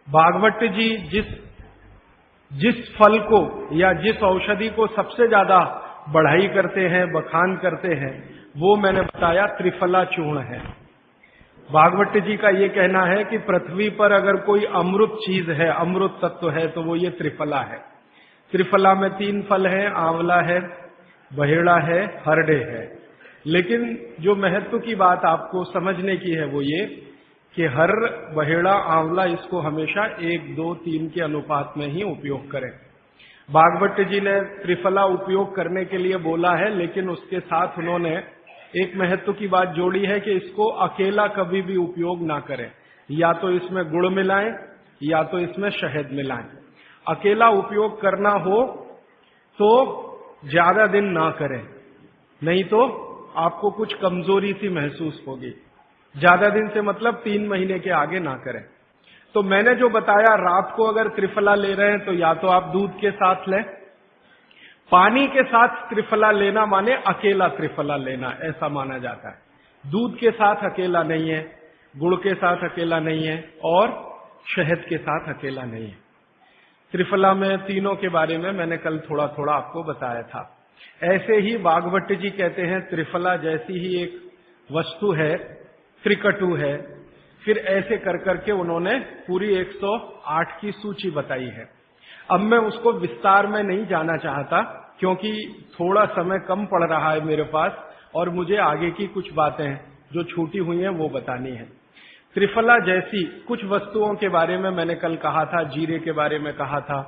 भागवत जी जिस फल को या जिस औषधि को सबसे ज्यादा बढ़ाई करते हैं, बखान करते हैं, वो मैंने बताया त्रिफला चूर्ण है। भागवत जी का ये कहना है कि पृथ्वी पर अगर कोई अमृत चीज है, अमृत तत्व है, तो वो ये त्रिफला है। त्रिफला में 3 फल है, आंवला है, बहेड़ा है, हरडे है। लेकिन जो महत्व की बात आपको समझने की है वो ये कि हर बहेड़ा आंवला इसको हमेशा 1, 2, 3 के अनुपात में ही उपयोग करें। भागवत जी ने त्रिफला उपयोग करने के लिए बोला है, लेकिन उसके साथ उन्होंने एक महत्व की बात जोड़ी है कि इसको अकेला कभी भी उपयोग ना करें, या तो इसमें गुड़ मिलाएं या तो इसमें शहद मिलाएं। अकेला उपयोग करना हो तो ज्यादा दिन ना करें, नहीं तो आपको कुछ कमजोरी सी महसूस होगी। ज्यादा दिन से मतलब 3 महीने के आगे ना करें। तो मैंने जो बताया, रात को अगर त्रिफला ले रहे हैं तो या तो आप दूध के साथ लें, पानी के साथ त्रिफला लेना माने अकेला त्रिफला लेना, ऐसा माना जाता है। दूध के साथ अकेला नहीं है, गुड़ के साथ अकेला नहीं है और शहद के साथ अकेला नहीं है। त्रिफला में तीनों के बारे में मैंने कल थोड़ा थोड़ा आपको बताया था। ऐसे ही भागवत जी कहते हैं त्रिफला जैसी ही एक वस्तु है, त्रिकटु है। फिर ऐसे कर करके उन्होंने पूरी 108 की सूची बताई है। अब मैं उसको विस्तार में नहीं जाना चाहता, क्योंकि थोड़ा समय कम पड़ रहा है मेरे पास और मुझे आगे की कुछ बातें जो छूटी हुई हैं वो बतानी है। त्रिफला जैसी कुछ वस्तुओं के बारे में मैंने कल कहा था, जीरे के बारे में कहा था,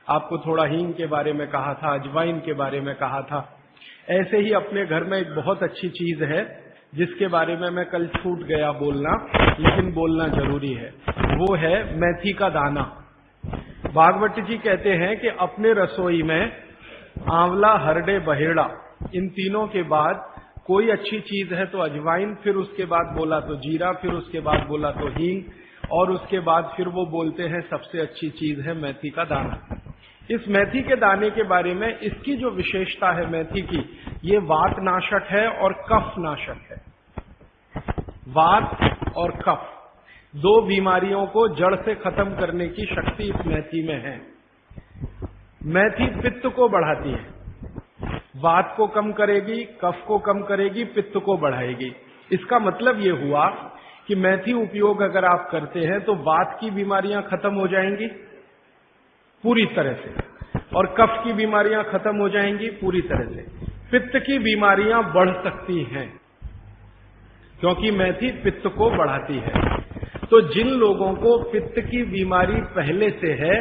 आपको थोड़ा हींग के बारे में कहा था, अजवाइन के बारे में कहा था। ऐसे ही अपने घर में एक बहुत अच्छी चीज है जिसके बारे में मैं कल छूट गया बोलना, लेकिन बोलना जरूरी है, वो है मेथी का दाना। भागवत जी कहते हैं कि अपने रसोई में आंवला, हरडे, बहेड़ा, इन तीनों के बाद कोई अच्छी चीज है तो अजवाइन, फिर उसके बाद बोला तो जीरा, फिर उसके बाद बोला तो हींग, और उसके बाद फिर वो बोलते हैं सबसे अच्छी चीज है मेथी का दाना। इस मेथी के दाने के बारे में इसकी जो विशेषता है मेथी की, ये वात नाशक है और कफ नाशक है। वात और कफ, 2 बीमारियों को जड़ से खत्म करने की शक्ति इस मेथी में है। मेथी पित्त को बढ़ाती है, वात को कम करेगी, कफ को कम करेगी, पित्त को बढ़ाएगी। इसका मतलब ये हुआ कि मेथी उपयोग अगर आप करते हैं तो वात की बीमारियां खत्म हो जाएंगी पूरी तरह से, और कफ की बीमारियां खत्म हो जाएंगी पूरी तरह से। पित्त की बीमारियां बढ़ सकती हैं क्योंकि मेथी पित्त को बढ़ाती है। तो जिन लोगों को पित्त की बीमारी पहले से है,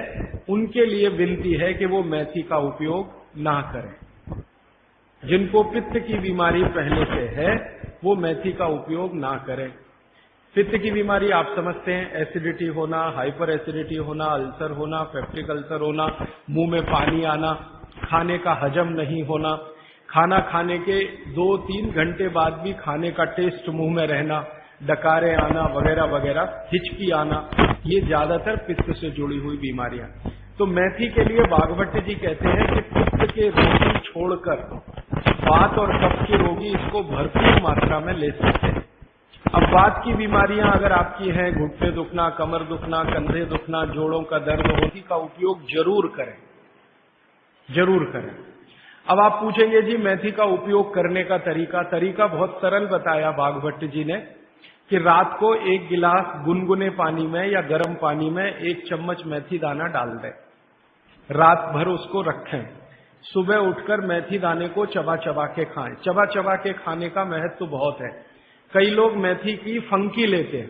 उनके लिए विनती है कि वो मेथी का उपयोग ना करें। जिनको पित्त की बीमारी पहले से है वो मेथी का उपयोग ना करें। पित्त की बीमारी आप समझते हैं, एसिडिटी होना, हाइपर एसिडिटी होना, अल्सर होना, पेप्टिक अल्सर होना, मुंह में पानी आना, खाने का हजम नहीं होना, खाना खाने के 2-3 घंटे बाद भी खाने का टेस्ट मुंह में रहना, डकारे आना वगैरह वगैरह, हिचकी आना, ये ज्यादातर पित्त से जुड़ी हुई बीमारियां। तो मेथी के लिए भागवत जी कहते हैं कि पित्त के रोगी छोड़कर वात और कफ के रोगी इसको भरपूर मात्रा में ले सकते हैं। अब वात की बीमारियां अगर आपकी हैं, घुटने दुखना, कमर दुखना, कंधे दुखना, जोड़ों का दर्द, मेथी का उपयोग जरूर करें, जरूर करें। अब आप पूछेंगे जी मेथी का उपयोग करने का तरीका बहुत सरल बताया भागवत जी ने कि रात को 1 गिलास गुनगुने पानी में या गर्म पानी में 1 चम्मच मेथी दाना डाल दें, रात भर उसको रखें, सुबह उठकर मेथी दाने को चबा चबा के खाएं। चबा चबा के खाने का महत्व बहुत है। कई लोग मेथी की फंकी लेते हैं,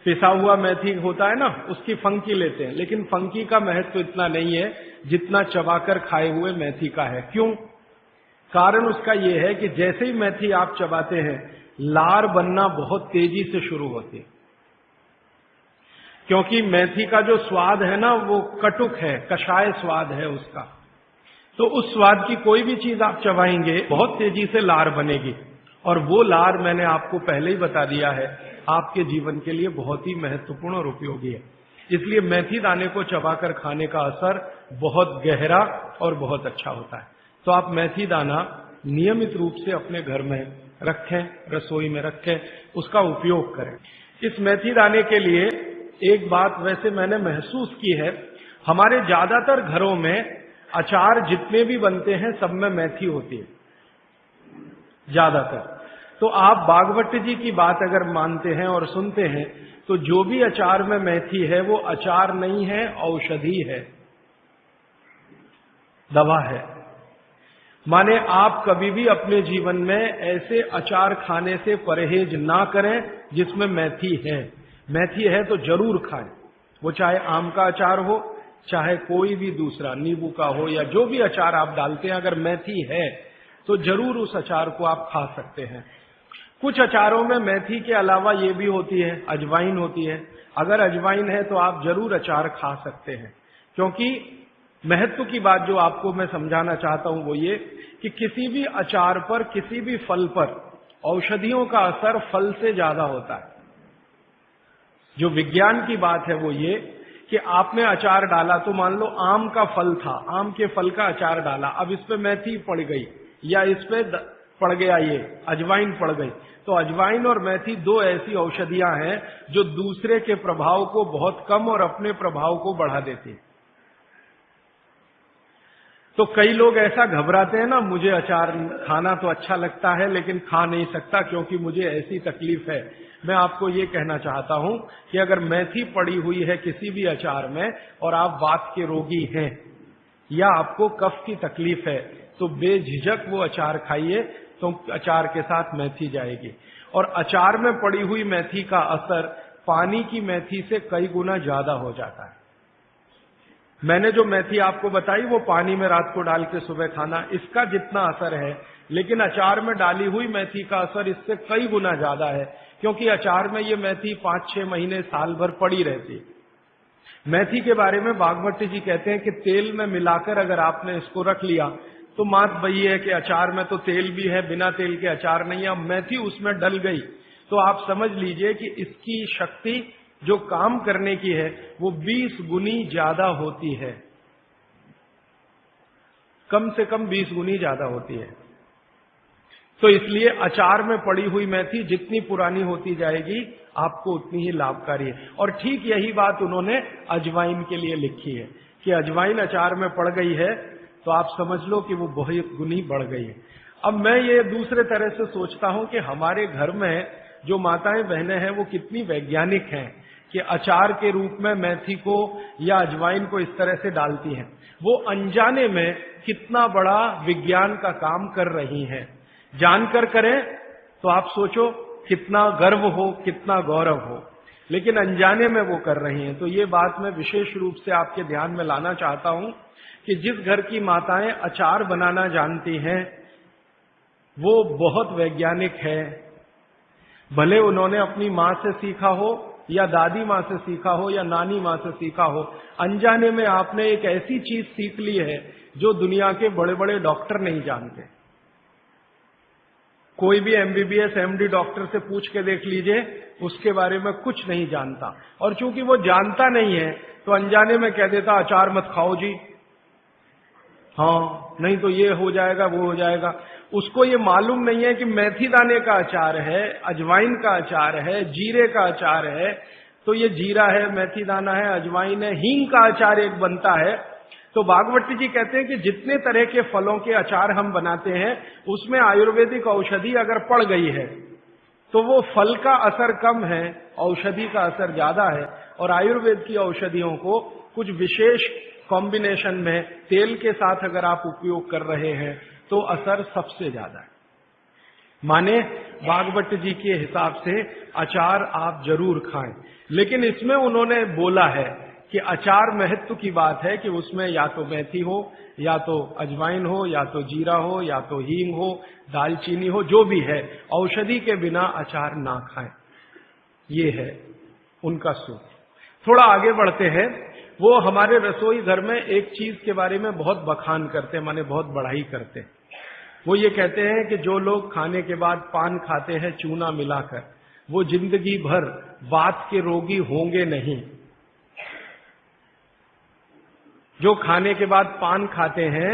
पिसा हुआ मेथी होता है ना, उसकी फंकी लेते हैं, लेकिन फंकी का महत्व इतना नहीं है जितना चबाकर खाए हुए मेथी का है। क्यों? कारण उसका यह है कि जैसे ही मेथी आप चबाते हैं, लार बनना बहुत तेजी से शुरू होती है, क्योंकि मेथी का जो स्वाद है ना वो कटुक है, कषाय स्वाद है उसका। तो उस स्वाद की कोई भी चीज आप चबाएंगे बहुत तेजी से लार बनेगी, और वो लार मैंने आपको पहले ही बता दिया है आपके जीवन के लिए बहुत ही महत्वपूर्ण और उपयोगी है। इसलिए मेथी दाने को चबाकर खाने का असर बहुत गहरा और बहुत अच्छा होता है। तो आप मेथी दाना नियमित रूप से अपने घर में रखें, रसोई में रखें, उसका उपयोग करें। इस मेथी दाने के लिए एक बात वैसे मैंने महसूस की है, हमारे ज्यादातर घरों में अचार जितने भी बनते हैं सब में मेथी होती है, ज्यादातर। तो आप बागवट जी की बात अगर मानते हैं और सुनते हैं तो जो भी अचार में मेथी है वो अचार नहीं है, औषधि है, दवा है। माने आप कभी भी अपने जीवन में ऐसे अचार खाने से परहेज ना करें जिसमें मेथी है। मेथी है तो जरूर खाएं, वो चाहे आम का अचार हो, चाहे कोई भी दूसरा नींबू का हो, या जो भी अचार आप डालते हैं, अगर मेथी है तो जरूर उस अचार को आप खा सकते हैं। कुछ अचारों में मेथी के अलावा ये भी होती है, अजवाइन होती है। अगर अजवाइन है तो आप जरूर अचार खा सकते हैं, क्योंकि महत्व की बात जो आपको मैं समझाना चाहता हूं वो ये कि किसी भी अचार पर, किसी भी फल पर औषधियों का असर फल से ज्यादा होता है। जो विज्ञान की बात है वो ये कि आपने अचार डाला, तो मान लो आम का फल था, आम के फल का अचार डाला, अब इस पे मेथी पड़ गई या इस पे पड़ गया ये अजवाइन पड़ गई, तो अजवाइन और मेथी दो ऐसी औषधियां हैं जो दूसरे के प्रभाव को बहुत कम और अपने प्रभाव को बढ़ा देती है। तो कई लोग ऐसा घबराते हैं ना, मुझे अचार खाना तो अच्छा लगता है लेकिन खा नहीं सकता क्योंकि मुझे ऐसी तकलीफ है। मैं आपको ये कहना चाहता हूं कि अगर मेथी पड़ी हुई है किसी भी अचार में और आप वात के रोगी हैं या आपको कफ की तकलीफ है तो बेझिझक वो अचार खाइए, तो अचार के साथ मेथी जाएगी। और अचार में पड़ी हुई मेथी का असर पानी की मेथी से कई गुना ज्यादा हो जाता है। मैंने जो मेथी आपको बताई वो पानी में रात को डाल के सुबह खाना, इसका जितना असर है, लेकिन अचार में डाली हुई मेथी का असर इससे कई गुना ज्यादा है, क्योंकि अचार में ये मेथी 5-6 महीने साल भर पड़ी रहती है। मेथी के बारे में बागवट जी कहते हैं कि तेल में मिलाकर अगर आपने इसको रख लिया तो बात वही है कि अचार में तो तेल भी है, बिना तेल के अचार नहीं है। अब मेथी उसमें डल गई तो आप समझ लीजिए कि इसकी शक्ति जो काम करने की है वो 20 गुनी ज्यादा होती है, कम से कम 20 गुनी ज्यादा होती है। तो इसलिए अचार में पड़ी हुई मेथी जितनी पुरानी होती जाएगी आपको उतनी ही लाभकारी है। और ठीक यही बात उन्होंने अजवाइन के लिए लिखी है कि अजवाइन अचार में पड़ गई है तो आप समझ लो कि वो बहुत गुनी बढ़ गई है। अब मैं ये दूसरे तरह से सोचता हूं कि हमारे घर में जो माताएं बहनें हैं वो कितनी वैज्ञानिक हैं कि अचार के रूप में मेथी को या अजवाइन को इस तरह से डालती हैं। वो अनजाने में कितना बड़ा विज्ञान का काम कर रही हैं। जानकर करें तो आप सोचो कितना गर्व हो, कितना गौरव हो, लेकिन अनजाने में वो कर रही हैं। तो ये बात मैं विशेष रूप से आपके ध्यान में लाना चाहता हूं कि जिस घर की माताएं अचार बनाना जानती हैं वो बहुत वैज्ञानिक है। भले उन्होंने अपनी मां से सीखा हो या दादी मां से सीखा हो या नानी मां से सीखा हो, अनजाने में आपने एक ऐसी चीज सीख ली है जो दुनिया के बड़े बड़े डॉक्टर नहीं जानते। कोई भी MBBS MD डॉक्टर से पूछ के देख लीजिए, उसके बारे में कुछ नहीं जानता। और चूंकि वो जानता नहीं है तो अनजाने में कह देता अचार मत खाओ जी, हाँ नहीं तो ये हो जाएगा वो हो जाएगा। उसको ये मालूम नहीं है कि मेथी दाने का अचार है, अजवाइन का अचार है, जीरे का अचार है, तो ये जीरा है, मेथी दाना है, अजवाइन है, हींग का अचार एक बनता है। तो बागवती जी कहते हैं कि जितने तरह के फलों के अचार हम बनाते हैं उसमें आयुर्वेदिक औषधि अगर पड़ गई है तो वो फल का असर कम है, औषधि का असर ज्यादा है। और आयुर्वेद की औषधियों को कुछ विशेष कॉम्बिनेशन में तेल के साथ अगर आप उपयोग कर रहे हैं तो असर सबसे ज्यादा है। माने बागवट जी के हिसाब से अचार आप जरूर खाएं, लेकिन इसमें उन्होंने बोला है कि अचार महत्व की बात है कि उसमें या तो मेथी हो, या तो अजवाइन हो, या तो जीरा हो, या तो हींग हो, दालचीनी हो, जो भी है, औषधि के बिना अचार ना खाएं। ये है उनका सूत्र। थोड़ा आगे बढ़ते हैं। वो हमारे रसोई घर में एक चीज के बारे में बहुत बखान करते हैं, माने बहुत बढ़ाई करते हैं। वो ये कहते हैं कि जो लोग खाने के बाद पान खाते हैं चूना मिलाकर, वो जिंदगी भर वात के रोगी होंगे नहीं। जो खाने के बाद पान खाते हैं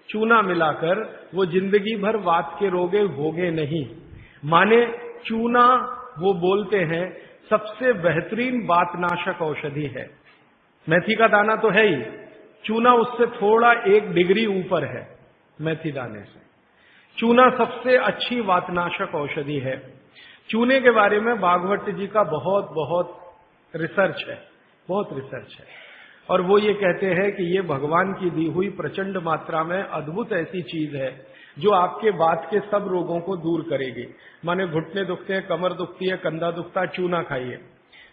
चूना मिलाकर, वो जिंदगी भर वात के रोगे होंगे नहीं। माने चूना वो बोलते हैं सबसे बेहतरीन वातनाशक औषधि है। मेथी का दाना तो है ही, चूना उससे थोड़ा 1 डिग्री ऊपर है। मेथी दाने से चूना सबसे अच्छी वातनाशक औषधि है। चूने के बारे में भागवत जी का बहुत बहुत रिसर्च है, बहुत रिसर्च है, और वो ये कहते हैं कि ये भगवान की दी हुई प्रचंड मात्रा में अद्भुत ऐसी चीज है जो आपके बात के सब रोगों को दूर करेगी। माने घुटने दुखते हैं, कमर दुखती है, कंधा दुखता है, चूना खाइए।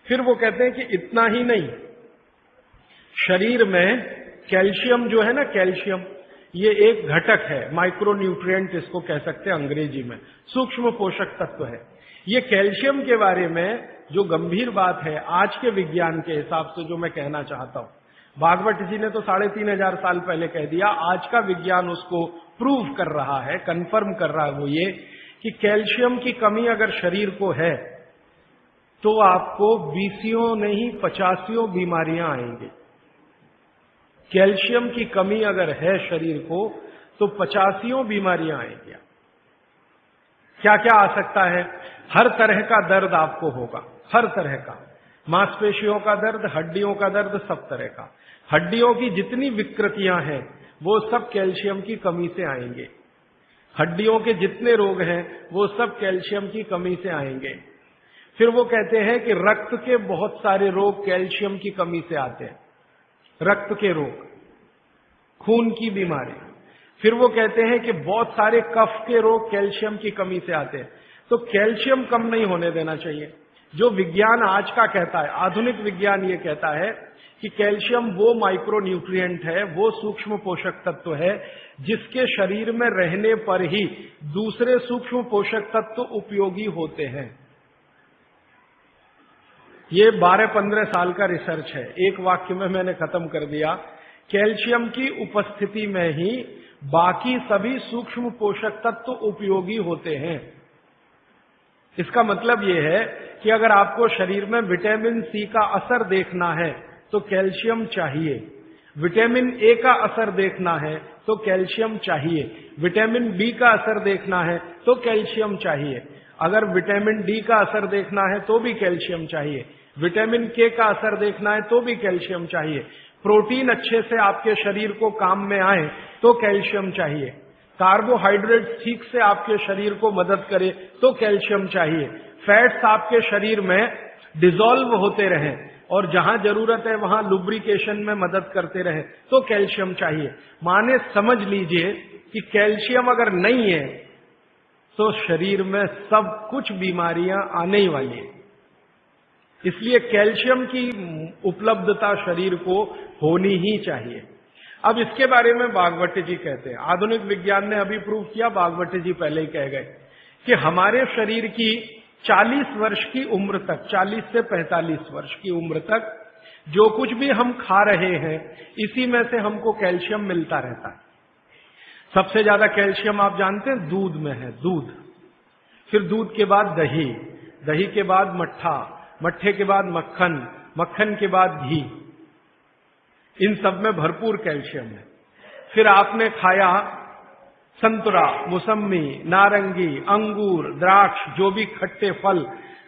फिर वो कहते हैं कि इतना ही नहीं, शरीर में कैल्शियम जो है ना, कैल्शियम ये एक घटक है, माइक्रो न्यूट्रिएंट इसको कह सकते हैं अंग्रेजी में, सूक्ष्म पोषक तत्व है। ये कैल्शियम के बारे में जो गंभीर बात है आज के विज्ञान के हिसाब से जो मैं कहना चाहता हूं, भागवत जी ने तो 3500 साल पहले कह दिया, आज का विज्ञान उसको प्रूव कर रहा है, कंफर्म कर रहा है। वो ये कि कैल्शियम की कमी अगर शरीर को है तो आपको 20 नहीं 50 बीमारियां आएंगी। कैल्शियम की कमी अगर है शरीर को तो 50 बीमारियां आएंगी। क्या क्या आ सकता है? हर तरह का दर्द आपको होगा, हर तरह का, मांसपेशियों का दर्द, हड्डियों का दर्द, सब तरह का। हड्डियों की जितनी विकृतियां हैं वो सब कैल्शियम की कमी से आएंगे। हड्डियों के जितने रोग हैं वो सब कैल्शियम की कमी से आएंगे। फिर वो कहते हैं कि रक्त के बहुत सारे रोग कैल्शियम की कमी से आते हैं, रक्त के रोग, खून की बीमारी। फिर वो कहते हैं कि बहुत सारे कफ के रोग कैल्शियम की कमी से आते हैं। तो कैल्शियम कम नहीं होने देना चाहिए। जो विज्ञान आज का कहता है, आधुनिक विज्ञान ये कहता है कि कैल्शियम वो माइक्रो न्यूट्रिएंट है, वो सूक्ष्म पोषक तत्व है जिसके शरीर में रहने पर ही दूसरे सूक्ष्म पोषक तत्व उपयोगी होते हैं। ये 12-15 साल का रिसर्च है, एक वाक्य में मैंने खत्म कर दिया। कैल्शियम की उपस्थिति में ही बाकी सभी सूक्ष्म पोषक तत्व उपयोगी होते हैं। इसका मतलब यह है कि अगर आपको शरीर में विटामिन सी का असर देखना है तो कैल्शियम चाहिए, विटामिन ए का असर देखना है तो कैल्शियम चाहिए, विटामिन बी का असर देखना है तो कैल्शियम चाहिए, अगर विटामिन डी का असर देखना है तो भी कैल्शियम चाहिए, विटामिन के का असर देखना है तो भी कैल्शियम चाहिए, प्रोटीन अच्छे से आपके शरीर को काम में आए तो कैल्शियम चाहिए, कार्बोहाइड्रेट्स ठीक से आपके शरीर को मदद करे तो कैल्शियम चाहिए, फैट्स आपके शरीर में डिसॉल्व होते रहें और जहां जरूरत है वहां लुब्रिकेशन में मदद करते रहे तो कैल्शियम चाहिए। माने समझ लीजिए कि कैल्शियम अगर नहीं है तो शरीर में सब कुछ बीमारियां आने ही वाली है। इसलिए कैल्शियम की उपलब्धता शरीर को होनी ही चाहिए। अब इसके बारे में भागवत जी कहते हैं, आधुनिक विज्ञान ने अभी प्रूव किया, भागवत जी पहले ही कह गए कि हमारे शरीर की 40 वर्ष की उम्र तक, 40 से 45 वर्ष की उम्र तक जो कुछ भी हम खा रहे हैं इसी में से हमको कैल्शियम मिलता रहता है। सबसे ज्यादा कैल्शियम आप जानते हैं दूध में है, दूध, फिर दूध के बाद दही, दही के बाद मट्ठा, मट्ठे के बाद मक्खन, मक्खन के बाद घी, इन सब में भरपूर कैल्शियम है। फिर आपने खाया संतरा, मौसम्मी, नारंगी, अंगूर, द्राक्ष, जो भी खट्टे फल,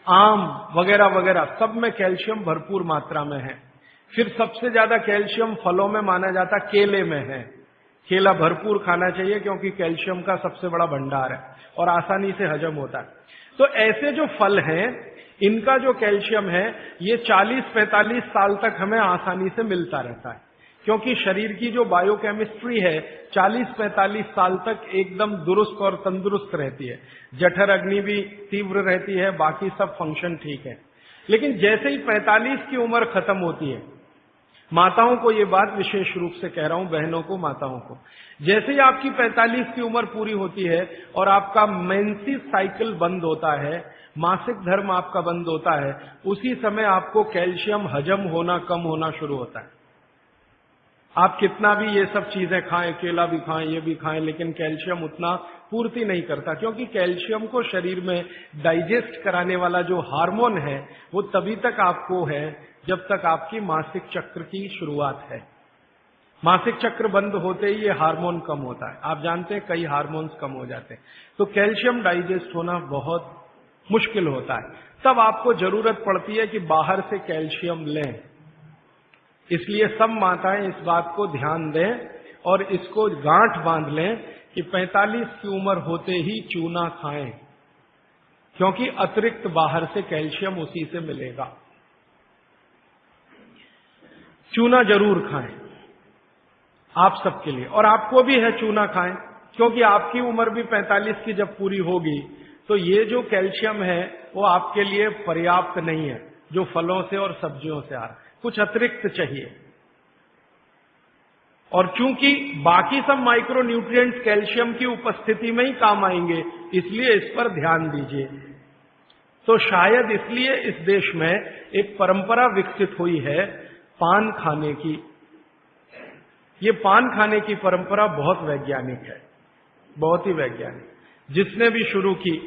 आम वगैरह वगैरह, सब में कैल्शियम भरपूर मात्रा में है। फिर सबसे ज्यादा कैल्शियम फलों में माना जाता केले में है। केला भरपूर खाना चाहिए क्योंकि कैल्शियम का सबसे बड़ा भंडार है और आसानी से हजम होता है। तो ऐसे जो फल हैं इनका जो कैल्शियम है ये 40-45 साल तक हमें आसानी से मिलता रहता है, क्योंकि शरीर की जो बायोकेमिस्ट्री है 40-45 साल तक एकदम दुरुस्त और तंदुरुस्त रहती है। जठर अग्नि भी तीव्र रहती है, बाकी सब फंक्शन ठीक है। लेकिन जैसे ही 45 की उम्र खत्म होती है, माताओं को ये बात विशेष रूप से कह रहा हूं, बहनों को, माताओं को, जैसे ही आपकी 45 की उम्र पूरी होती है और आपका मेंसेस साइकिल बंद होता है, मासिक धर्म आपका बंद होता है, उसी समय आपको कैल्शियम हजम होना कम होना शुरू होता है। आप कितना भी ये सब चीजें खाएं, केला भी खाएं, ये भी खाएं, लेकिन कैल्शियम उतना पूर्ति नहीं करता, क्योंकि कैल्शियम को शरीर में डाइजेस्ट कराने वाला जो हार्मोन है वो तभी तक आपको है जब तक आपकी मासिक चक्र की शुरुआत है। मासिक चक्र बंद होते ही ये हार्मोन कम होता है। आप जानते हैं कई हार्मोन्स कम हो जाते हैं। तो कैल्शियम डाइजेस्ट होना बहुत मुश्किल होता है, तब आपको जरूरत पड़ती है कि बाहर से कैल्शियम लें। इसलिए सब माताएं इस बात को ध्यान दें और इसको गांठ बांध लें कि 45 की उम्र होते ही चूना खाएं, क्योंकि अतिरिक्त बाहर से कैल्शियम उसी से मिलेगा। चूना जरूर खाएं आप सबके लिए, और आपको भी है चूना खाएं, क्योंकि आपकी उम्र भी 45 की जब पूरी होगी तो ये जो कैल्शियम है वो आपके लिए पर्याप्त नहीं है जो फलों से और सब्जियों से आ रहा है, कुछ अतिरिक्त चाहिए। और चूंकि बाकी सब माइक्रो न्यूट्रिएंट्स कैल्शियम की उपस्थिति में ही काम आएंगे, इसलिए इस पर ध्यान दीजिए। तो शायद इसलिए इस देश में एक परंपरा विकसित हुई है पान खाने की। ये पान खाने की परंपरा बहुत वैज्ञानिक है, बहुत ही वैज्ञानिक। जिसने भी शुरू की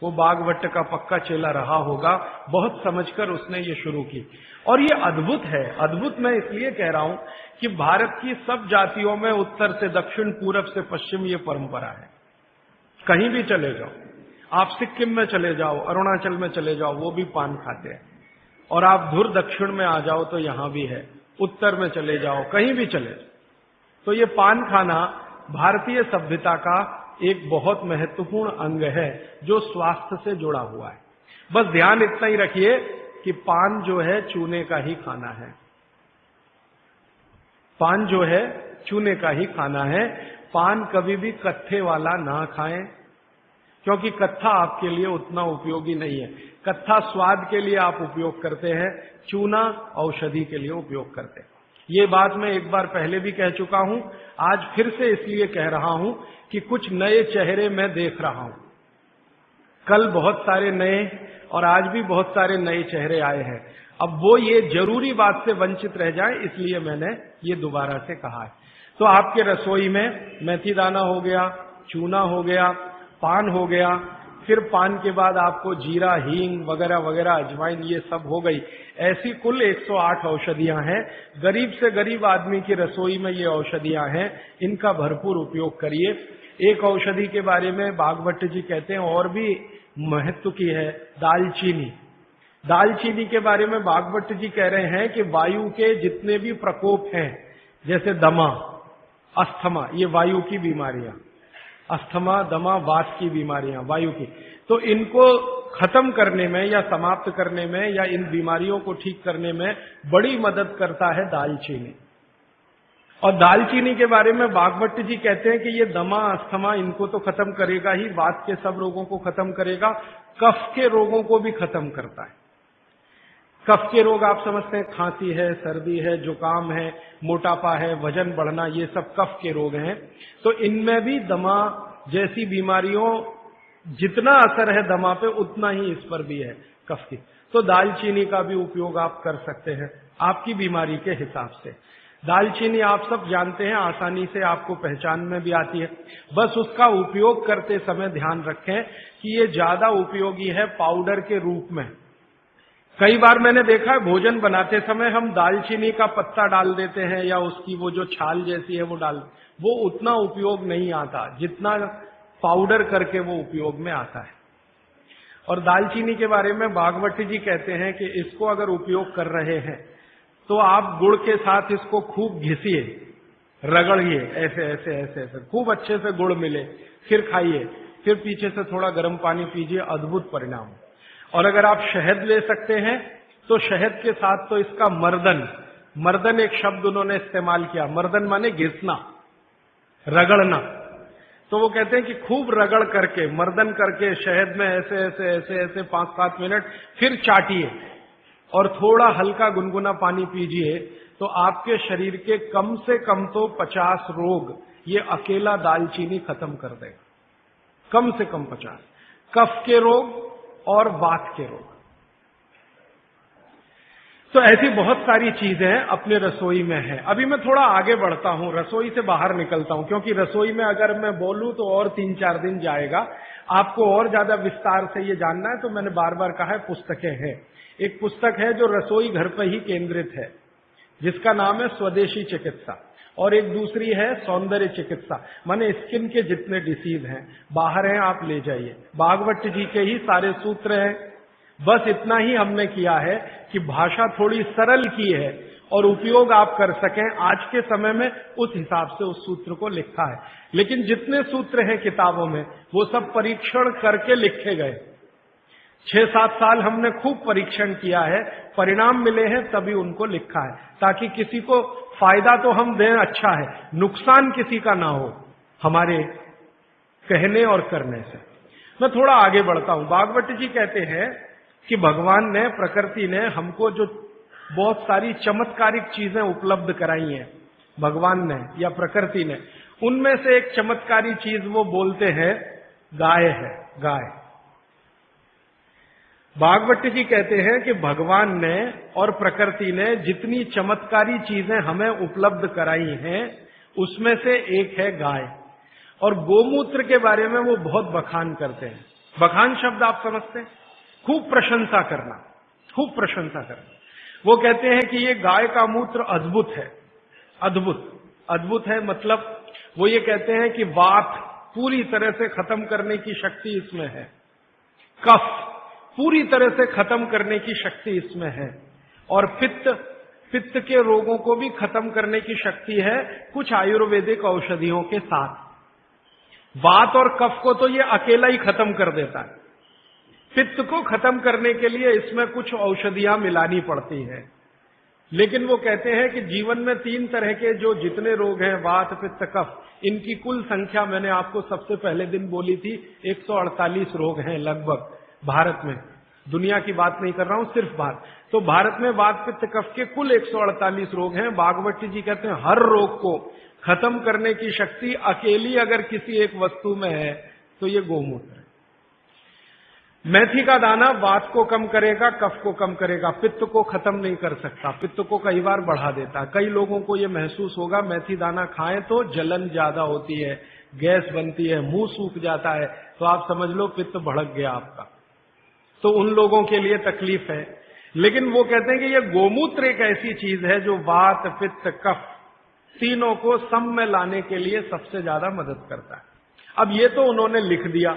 वो बागवट का पक्का चेला रहा होगा, बहुत समझकर उसने ये शुरू की। और ये अद्भुत है। अद्भुत मैं इसलिए कह रहा हूं कि भारत की सब जातियों में उत्तर से दक्षिण, पूरब से पश्चिम ये परंपरा है। कहीं भी चले जाओ, आप सिक्किम में चले जाओ, अरुणाचल में चले जाओ, वो भी पान खाते हैं। और आप धुर दक्षिण में आ जाओ तो यहां भी है, उत्तर में चले जाओ, कहीं भी चले जाओ। तो ये पान खाना भारतीय सभ्यता का एक बहुत महत्वपूर्ण अंग है जो स्वास्थ्य से जुड़ा हुआ है। बस ध्यान इतना ही रखिए कि पान जो है चूने का ही खाना है। पान जो है चूने का ही खाना है। पान कभी भी कत्थे वाला ना खाएं, क्योंकि कत्था आपके लिए उतना उपयोगी नहीं है। कत्था स्वाद के लिए आप उपयोग करते हैं, चूना औषधि के लिए उपयोग करते हैं। ये बात मैं एक बार पहले भी कह चुका हूं, आज फिर से इसलिए कह रहा हूं कि कुछ नए चेहरे मैं देख रहा हूं। कल बहुत सारे नए और आज भी बहुत सारे नए चेहरे आए हैं। अब वो ये जरूरी बात से वंचित रह जाए, इसलिए मैंने ये दोबारा से कहा है। तो आपके रसोई में मेथी दाना हो गया, चूना हो गया, पान हो गया, फिर पान के बाद आपको जीरा, हींग वगैरह वगैरह, अजवाइन, ये सब हो गई। ऐसी कुल 108 औषधियां हैं। गरीब से गरीब आदमी की रसोई में ये औषधियां हैं, इनका भरपूर उपयोग करिए। एक औषधि के बारे में बागवट जी कहते हैं और भी महत्व की है, दालचीनी। दालचीनी के बारे में बागवट जी कह रहे हैं कि वायु के जितने भी प्रकोप हैं, जैसे दमा, अस्थमा, ये वायु की बीमारियां, अस्थमा, दमा, वात की बीमारियां वायु की, तो इनको खत्म करने में या समाप्त करने में या इन बीमारियों को ठीक करने में बड़ी मदद करता है दालचीनी। और दालचीनी के बारे में बागवट जी कहते हैं कि ये दमा, अस्थमा, इनको तो खत्म करेगा ही, वात के सब रोगों को खत्म करेगा, कफ के रोगों को भी खत्म करता है। कफ के रोग आप समझते हैं, खांसी है, सर्दी है, जुकाम है, मोटापा है, वजन बढ़ना, ये सब कफ के रोग हैं। तो इनमें भी दमा जैसी बीमारियों जितना असर है दमा पे, उतना ही इस पर भी है, कफ की। तो दालचीनी का भी उपयोग आप कर सकते हैं आपकी बीमारी के हिसाब से। दालचीनी आप सब जानते हैं, आसानी से आपको पहचान में भी आती है। बस उसका उपयोग करते समय ध्यान रखें कि ये ज्यादा उपयोगी है पाउडर के रूप में। कई बार मैंने देखा है भोजन बनाते समय हम दालचीनी का पत्ता डाल देते हैं या उसकी वो जो छाल जैसी है वो डाल, वो उतना उपयोग नहीं आता जितना पाउडर करके वो उपयोग में आता है। और दालचीनी के बारे में बागवट जी कहते हैं कि इसको अगर उपयोग कर रहे हैं तो आप गुड़ के साथ इसको खूब घिसिए, रगड़िए, ऐसे ऐसे ऐसे ऐसे खूब अच्छे से गुड़ मिले, फिर खाइए, फिर पीछे से थोड़ा गर्म पानी पीजिए, अद्भुत परिणाम। और अगर आप शहद ले सकते हैं तो शहद के साथ तो इसका मर्दन, मर्दन एक शब्द उन्होंने इस्तेमाल किया, मर्दन माने घिसना, रगड़ना। तो वो कहते हैं कि खूब रगड़ करके, मर्दन करके शहद में ऐसे ऐसे ऐसे ऐसे 5-7 मिनट, फिर चाटिए और थोड़ा हल्का गुनगुना पानी पीजिए, तो आपके शरीर के कम से कम तो 50 रोग ये अकेला दालचीनी खत्म कर देगा, कम से कम 50। कफ के रोग और वात के रोग। तो ऐसी बहुत सारी चीजें अपने रसोई में हैं। अभी मैं थोड़ा आगे बढ़ता हूं, रसोई से बाहर निकलता हूं, क्योंकि रसोई में अगर मैं बोलूं तो और 3-4 दिन जाएगा। आपको और ज्यादा विस्तार से ये जानना है तो मैंने बार बार कहा है, पुस्तकें हैं। एक पुस्तक है जो रसोई घर पर ही केंद्रित है, जिसका नाम है स्वदेशी चिकित्सा। और एक दूसरी है सौंदर्य चिकित्सा, माने स्किन के जितने डिसीज हैं बाहर हैं आप ले जाइए। भागवत जी के ही सारे सूत्र हैं। बस इतना ही हमने किया है कि भाषा थोड़ी सरल की है और उपयोग आप कर सकें आज के समय में, उस हिसाब से उस सूत्र को लिखा है। लेकिन जितने सूत्र हैं किताबों में वो सब परीक्षण करके लिखे गए। 6-7 साल हमने खूब परीक्षण किया है, परिणाम मिले हैं तभी उनको लिखा है, ताकि किसी को फायदा तो हम दें अच्छा है, नुकसान किसी का ना हो हमारे कहने और करने से। मैं थोड़ा आगे बढ़ता हूं। भागवत जी कहते हैं कि भगवान ने, प्रकृति ने हमको जो बहुत सारी चमत्कारिक चीजें उपलब्ध कराई हैं, भगवान ने या प्रकृति ने, उनमें से एक चमत्कारी चीज वो बोलते हैं गाय है। गाय, भागवत जी कहते हैं कि भगवान ने और प्रकृति ने जितनी चमत्कारी चीजें हमें उपलब्ध कराई हैं उसमें से एक है गाय। और गोमूत्र के बारे में वो बहुत बखान करते हैं। बखान शब्द आप समझते हैं, खूब प्रशंसा करना, खूब प्रशंसा करना। वो कहते हैं कि ये गाय का मूत्र अद्भुत है। अद्भुत, अद्भुत है मतलब वो ये कहते हैं कि वात पूरी तरह से खत्म करने की शक्ति इसमें है, कफ पूरी तरह से खत्म करने की शक्ति इसमें है, और पित्त के रोगों को भी खत्म करने की शक्ति है कुछ आयुर्वेदिक औषधियों के साथ। वात और कफ को तो ये अकेला ही खत्म कर देता है, पित्त को खत्म करने के लिए इसमें कुछ औषधियां मिलानी पड़ती है। लेकिन वो कहते हैं कि जीवन में 3 तरह के जो जितने रोग हैं, वात, पित्त, कफ, इनकी कुल संख्या मैंने आपको सबसे पहले दिन बोली थी 148 रोग हैं लगभग भारत में। दुनिया की बात नहीं कर रहा हूं, सिर्फ भारत। तो भारत में वात, पित्त, कफ के कुल 148 रोग हैं। भागवत जी कहते हैं हर रोग को खत्म करने की शक्ति अकेली अगर किसी एक वस्तु में है तो ये गोमूत्र है। मेथी का दाना वात को कम करेगा, कफ को कम करेगा, पित्त को खत्म नहीं कर सकता, पित्त को कई बार बढ़ा देता। कई लोगों को यह महसूस होगा मेथी दाना खाएं तो जलन ज्यादा होती है, गैस बनती है, मुंह सूख जाता है, तो आप समझ लो पित्त भड़क गया आपका, तो उन लोगों के लिए तकलीफ है। लेकिन वो कहते हैं कि ये गोमूत्र एक ऐसी चीज है जो वात, पित्त, कफ तीनों को सम में लाने के लिए सबसे ज्यादा मदद करता है। अब ये तो उन्होंने लिख दिया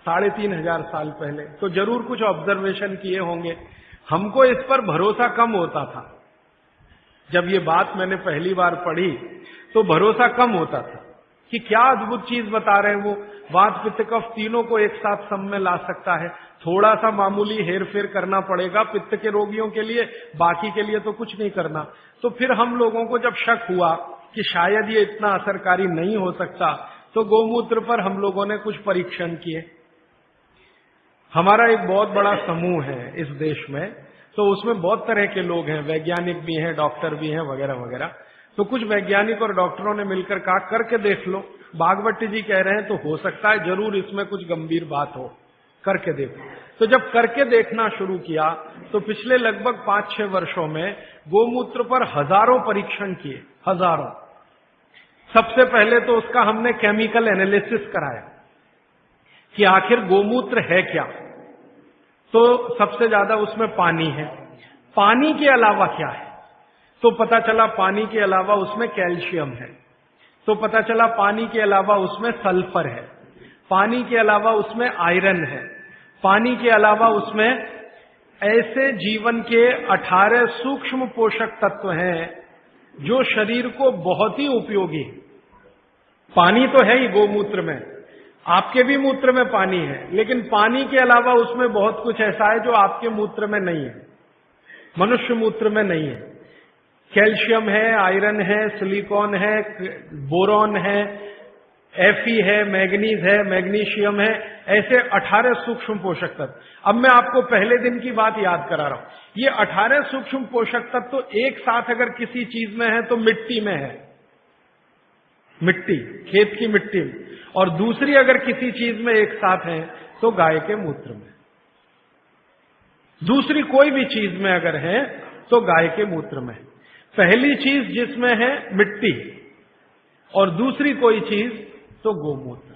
3500 साल पहले, तो जरूर कुछ ऑब्जर्वेशन किए होंगे। हमको इस पर भरोसा कम होता था। जब ये बात मैंने पहली बार पढ़ी तो भरोसा कम होता था कि क्या अद्भुत चीज बता रहे हैं वो, वात, पित्त, कफ तीनों को एक साथ सम में ला सकता है। थोड़ा सा मामूली हेर फेर करना पड़ेगा पित्त के रोगियों के लिए, बाकी के लिए तो कुछ नहीं करना। तो फिर हम लोगों को जब शक हुआ कि शायद ये इतना असरकारी नहीं हो सकता, तो गोमूत्र पर हम लोगों ने कुछ परीक्षण किए। हमारा एक बहुत बड़ा समूह है इस देश में, तो उसमें बहुत तरह के लोग हैं, वैज्ञानिक भी हैं, डॉक्टर भी हैं, वगैरह वगैरह। तो कुछ वैज्ञानिक और डॉक्टरों ने मिलकर कहा करके देख लो। भागवत जी कह रहे हैं तो हो सकता है जरूर इसमें कुछ गंभीर बात हो, करके देखो। तो जब करके देखना शुरू किया तो पिछले लगभग 5-6 वर्षों में गोमूत्र पर हजारों परीक्षण किए, हजारों। सबसे पहले तो उसका हमने केमिकल एनालिसिस कराया कि आखिर गोमूत्र है क्या। तो सबसे ज्यादा उसमें पानी है, पानी के अलावा क्या है, तो पता चला पानी के अलावा उसमें कैल्शियम है, तो पता चला पानी के अलावा उसमें सल्फर है, पानी के अलावा उसमें आयरन है, पानी के अलावा उसमें ऐसे जीवन के 18 सूक्ष्म पोषक तत्व हैं जो शरीर को बहुत ही उपयोगी है। पानी तो है ही गोमूत्र में, आपके भी मूत्र में पानी है, लेकिन पानी के अलावा उसमें बहुत कुछ ऐसा है जो आपके मूत्र में नहीं है, मनुष्य मूत्र में नहीं है। कैल्शियम है, आयरन है, सिलिकॉन है, बोरॉन है, Fe है, मैग्नीज है, मैग्नीशियम है, ऐसे 18 सूक्ष्म पोषक तत्व। अब मैं आपको पहले दिन की बात याद करा रहा हूं। ये 18 सूक्ष्म पोषक तत्व तो एक साथ अगर किसी चीज में है तो मिट्टी में है, मिट्टी, खेत की मिट्टी में, और दूसरी अगर किसी चीज में एक साथ है तो गाय के मूत्र में। दूसरी कोई भी चीज में अगर है तो गाय के मूत्र में। पहली चीज जिसमें है मिट्टी और दूसरी कोई चीज तो गोमूत्र।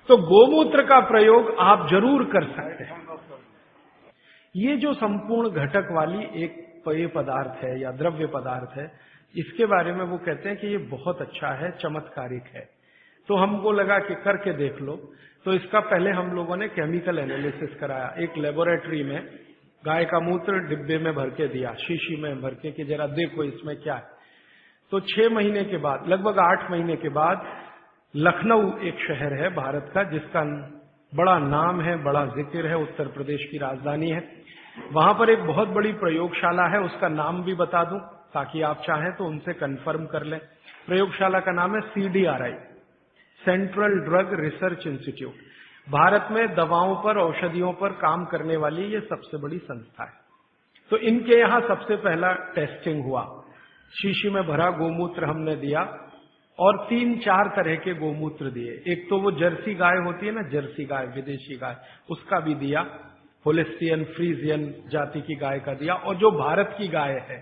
तो गोमूत्र का प्रयोग आप जरूर कर सकते हैं। ये जो संपूर्ण घटक वाली एक पेय पदार्थ है या द्रव्य पदार्थ है, इसके बारे में वो कहते हैं कि ये बहुत अच्छा है, चमत्कारिक है। तो हमको लगा कि करके देख लो। तो इसका पहले हम लोगों ने केमिकल एनालिसिस कराया। एक लेबोरेटरी में गाय का मूत्र डिब्बे में भर के दिया, शीशी में भर के, कि जरा देखो इसमें क्या है। तो 6 महीने के बाद, लगभग 8 महीने के बाद, लखनऊ एक शहर है भारत का जिसका बड़ा नाम है, बड़ा जिक्र है, उत्तर प्रदेश की राजधानी है। वहां पर एक बहुत बड़ी प्रयोगशाला है, उसका नाम भी बता दूं ताकि आप चाहें तो उनसे कंफर्म कर लें। प्रयोगशाला का नाम है CDRI, central drug research institute. Bharat में दवाओं पर, औषधियों पर काम करने वाली ये सबसे बड़ी संस्था है। तो इनके यहां सबसे पहला टेस्टिंग हुआ। शीशी में भरा गोमूत्र हमने दिया और 3-4 तरह के गोमूत्र दिए। एक तो वो जर्सी गाय होती है ना, जर्सी गाय, विदेशी गाय, उसका भी दिया, होलिस्टियन फ्रीजियन जाति की गाय का दिया, और जो भारत की गाय है,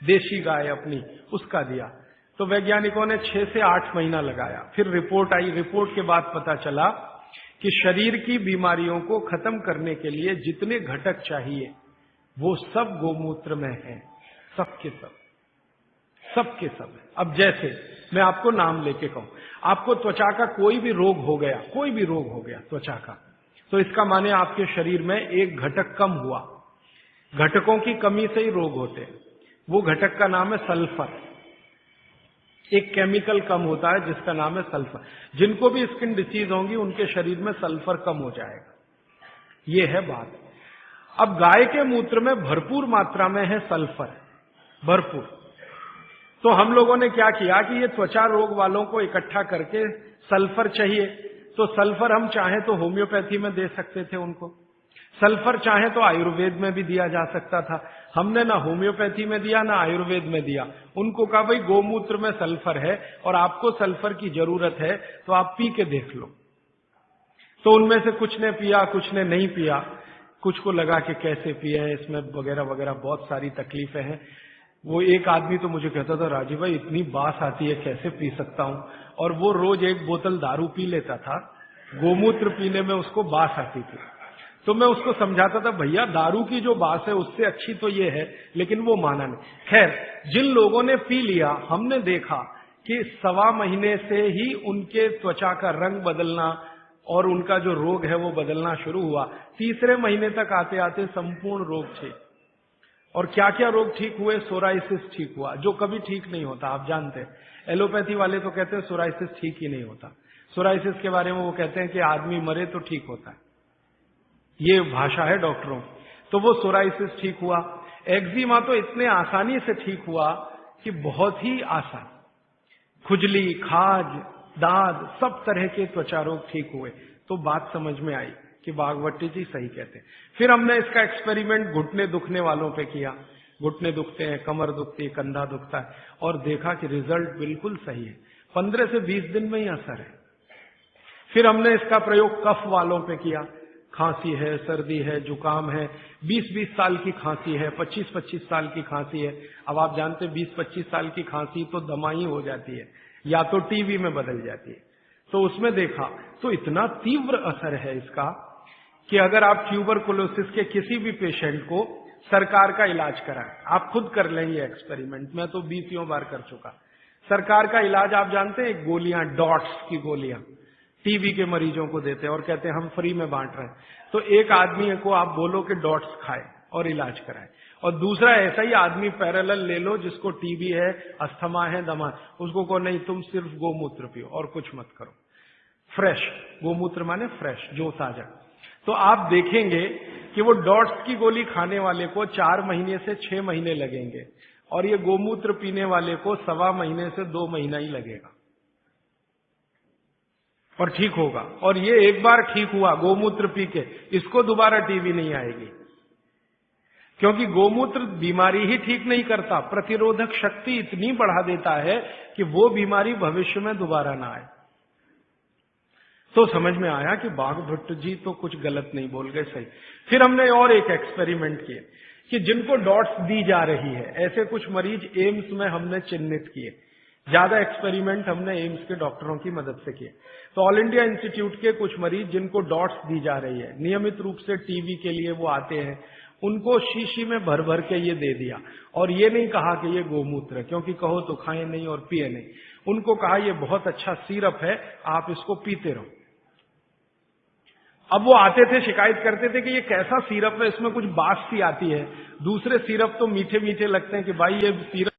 देशी गाय अपनी, उसका दिया। तो वैज्ञानिकों ने 6 से 8 महीना लगाया। फिर रिपोर्ट आई। रिपोर्ट के बाद पता चला कि शरीर की बीमारियों को खत्म करने के लिए जितने घटक चाहिए वो सब गोमूत्र में हैं, सबके सब है। अब जैसे मैं आपको नाम लेके कहूं, आपको त्वचा का कोई भी रोग हो गया त्वचा का, तो इसका माने आपके शरीर में एक घटक कम हुआ। घटकों की कमी से ही रोग होते हैं। वो घटक का नाम है सल्फर। एक केमिकल कम होता है जिसका नाम है सल्फर। जिनको भी स्किन डिसीज होंगी उनके शरीर में सल्फर कम हो जाएगा। ये है बात। अब गाय के मूत्र में भरपूर मात्रा में है सल्फर, भरपूर। तो हम लोगों ने क्या किया कि ये त्वचा रोग वालों को इकट्ठा करके, सल्फर चाहिए तो सल्फर हम चाहें तो होम्योपैथी में दे सकते थे उनको, सल्फर चाहे तो आयुर्वेद में भी दिया जा सकता था। हमने ना होम्योपैथी में दिया ना आयुर्वेद में दिया। उनको कहा भाई गोमूत्र में सल्फर है और आपको सल्फर की जरूरत है तो आप पी के देख लो। तो उनमें से कुछ ने पिया, कुछ ने नहीं पिया, कुछ को लगा कि कैसे पिए हैं, इसमें वगैरह वगैरह बहुत सारी तकलीफें हैं। वो एक आदमी तो मुझे कहता था, राजीव भाई इतनी बास आती है, कैसे पी सकता हूं। और वो रोज 1 बोतल दारू पी लेता था, गोमूत्र पीने में उसको बास आती थी। तो मैं उसको समझाता था, भैया दारू की जो बात है उससे अच्छी तो ये है, लेकिन वो माना नहीं। खैर, जिन लोगों ने पी लिया, हमने देखा कि 1.25 महीने से ही उनके त्वचा का रंग बदलना और उनका जो रोग है वो बदलना शुरू हुआ। 3रे महीने तक आते आते संपूर्ण रोग ठीक। और क्या क्या रोग ठीक हुए? सोराइसिस ठीक हुआ, जो कभी ठीक नहीं होता, आप जानते हैं। एलोपैथी वाले तो कहते हैं सोराइसिस ठीक ही नहीं होता। सोराइसिस के बारे में वो कहते हैं कि आदमी मरे तो ठीक होता है, ये भाषा है डॉक्टरों। तो वो सोराइसिस ठीक हुआ। एक्जिमा तो इतने आसानी से ठीक हुआ कि बहुत ही आसान। खुजली, खाज, दाद, सब तरह के त्वचा रोग ठीक हुए। तो बात समझ में आई कि बागवती जी सही कहते हैं। फिर हमने इसका एक्सपेरिमेंट घुटने दुखने वालों पे किया। घुटने दुखते हैं, कमर दुखती है, कंधा दुखता है, और देखा कि रिजल्ट बिल्कुल सही है। 15 से 20 दिन में ही असर है। फिर हमने इसका प्रयोग कफ वालों पे किया। खांसी है, सर्दी है, जुकाम है, 20-20 साल की खांसी है, 25-25 साल की खांसी है। अब आप जानते 20-25 साल की खांसी तो दमाई हो जाती है या तो टीबी में बदल जाती है। तो उसमें देखा तो इतना तीव्र असर है इसका कि अगर आप ट्यूबरकुलोसिस के किसी भी पेशेंट को सरकार का इलाज कराएं, आप खुद कर लेंगे एक्सपेरिमेंट, मैं तो 20 बार कर चुका। सरकार का इलाज आप जानते हैं, गोलियां, डॉट्स की गोलियां टीबी के मरीजों को देते हैं और कहते हैं हम फ्री में बांट रहे हैं। तो एक आदमी को आप बोलो कि डॉट्स खाए और इलाज कराए, और दूसरा ऐसा ही आदमी पैरेलल ले लो जिसको टीबी है, अस्थमा है, दमा, उसको को नहीं तुम सिर्फ गोमूत्र पियो और कुछ मत करो। फ्रेश गोमूत्र माने फ्रेश, जो ताजा। तो आप देखेंगे कि वो डॉट्स की गोली खाने वाले को 4 महीने से 6 महीने लगेंगे और ये गोमूत्र पीने वाले को 1.25 महीने से 2 महीना ही लगेगा और ठीक होगा। और ये एक बार ठीक हुआ गोमूत्र पी के, इसको दोबारा टीबी नहीं आएगी, क्योंकि गोमूत्र बीमारी ही ठीक नहीं करता, प्रतिरोधक शक्ति इतनी बढ़ा देता है कि वो बीमारी भविष्य में दोबारा ना आए। तो समझ में आया कि बागभट्ट जी तो कुछ गलत नहीं बोल गए, सही। फिर हमने और एक एक्सपेरिमेंट किए कि जिनको डॉट्स दी जा रही है, ऐसे कुछ मरीज एम्स में हमने चिन्हित किए। ज्यादा एक्सपेरिमेंट हमने एम्स के डॉक्टरों की मदद से किए। तो ऑल इंडिया इंस्टीट्यूट के कुछ मरीज जिनको डॉट्स दी जा रही है, नियमित रूप से टीबी के लिए वो आते हैं उनको शीशी में भर भर के ये दे दिया, और ये नहीं कहा कि ये गोमूत्र है, क्योंकि कहो तो खाएं नहीं और पिए नहीं। उनको कहा ये बहुत अच्छा सिरप है, आप इसको पीते रहो। अब वो आते थे, शिकायत करते थे कि ये कैसा सिरप है, इसमें कुछ बास सी आती है, दूसरे सिरप तो मीठे मीठे लगते हैं कि भाई ये सिरप